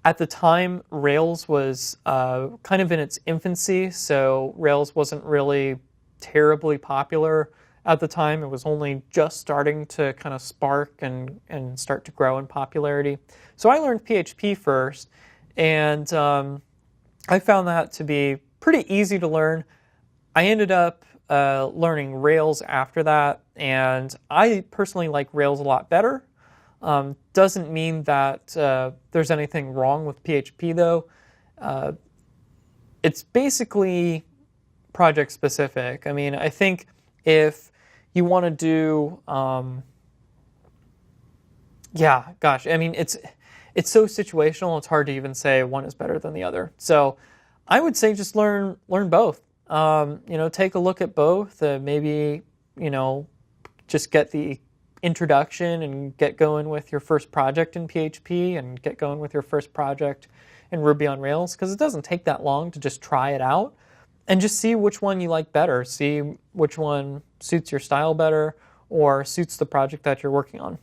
At the time, Rails was kind of in its infancy, so Rails wasn't really terribly popular at the time. It was only just starting to kind of spark and start to grow in popularity. So I learned PHP first, and I found that to be pretty easy to learn. I ended up learning Rails after that, and I personally like Rails a lot better. Doesn't mean that there's anything wrong with PHP though. It's basically project specific. I mean, I think if you want to do, I mean, it's so situational. It's hard to even say one is better than the other. So I would say just learn both. Take a look at both. Maybe just get the introduction and get going with your first project in PHP and get going with your first project in Ruby on Rails, because it doesn't take that long to just try it out and just see which one you like better, see which one suits your style better or suits the project that you're working on.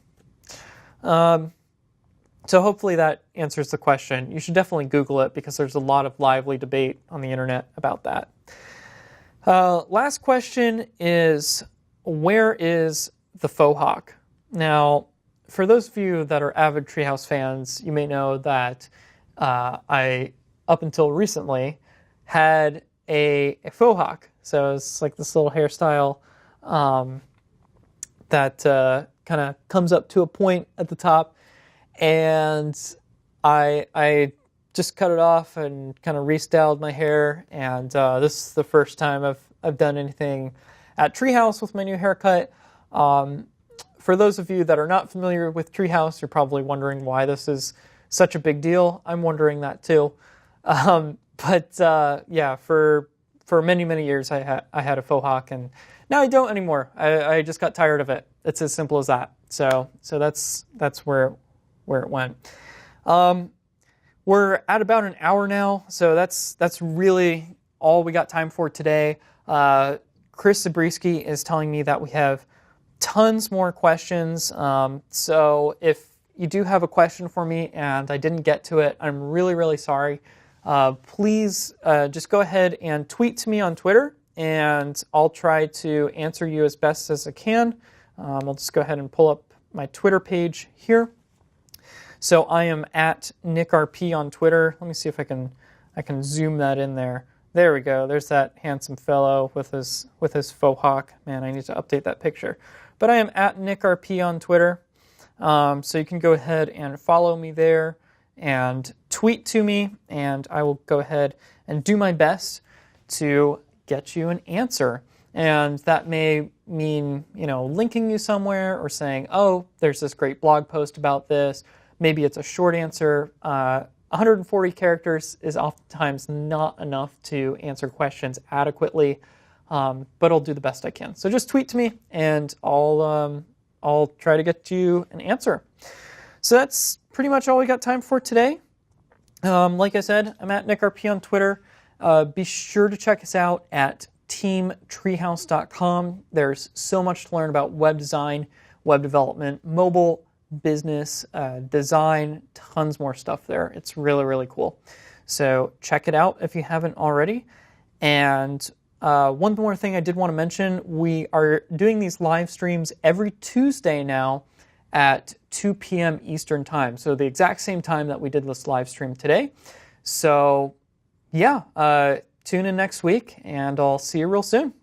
So hopefully that answers the question. You should definitely Google it because there's a lot of lively debate on the internet about that. Last question is, where is the faux hawk? Now, for those of you that are avid Treehouse fans, you may know that I, up until recently, had a faux hawk. So it's like this little hairstyle that kind of comes up to a point at the top, and I just cut it off and kind of restyled my hair, and this is the first time I've done anything at Treehouse with my new haircut. For those of you that are not familiar with Treehouse, you're probably wondering why this is such a big deal. I'm wondering that too. For many, many years I had a faux hawk, and now I don't anymore. I just got tired of it. It's as simple as that. So that's where it went. We're at about an hour now, so that's really all we got time for today. Chris Zabriskie is telling me that we have tons more questions. So if you do have a question for me and I didn't get to it, I'm really, really sorry. Please just go ahead and tweet to me on Twitter, and I'll try to answer you as best as I can. I'll just go ahead and pull up my Twitter page here. So I am at NickRP on Twitter. Let me see if I can zoom that in there. There we go. There's that handsome fellow with his faux hawk. Man, I need to update that picture. But I am at NickRP on Twitter. So you can go ahead and follow me there and tweet to me, and I will go ahead and do my best to get you an answer. And that may mean, linking you somewhere or saying, oh, there's this great blog post about this. Maybe it's a short answer. 140 characters is oftentimes not enough to answer questions adequately, but I'll do the best I can. So just tweet to me, and I'll try to get you an answer. So that's pretty much all we got time for today. Like I said, I'm at NickRP on Twitter. Be sure to check us out at teamtreehouse.com. There's so much to learn about web design, web development, mobile business, design, tons more stuff there. It's really, really cool. So check it out if you haven't already. And one more thing I did want to mention, we are doing these live streams every Tuesday now at 2 p.m. Eastern Time. So the exact same time that we did this live stream today. So yeah, tune in next week, and I'll see you real soon.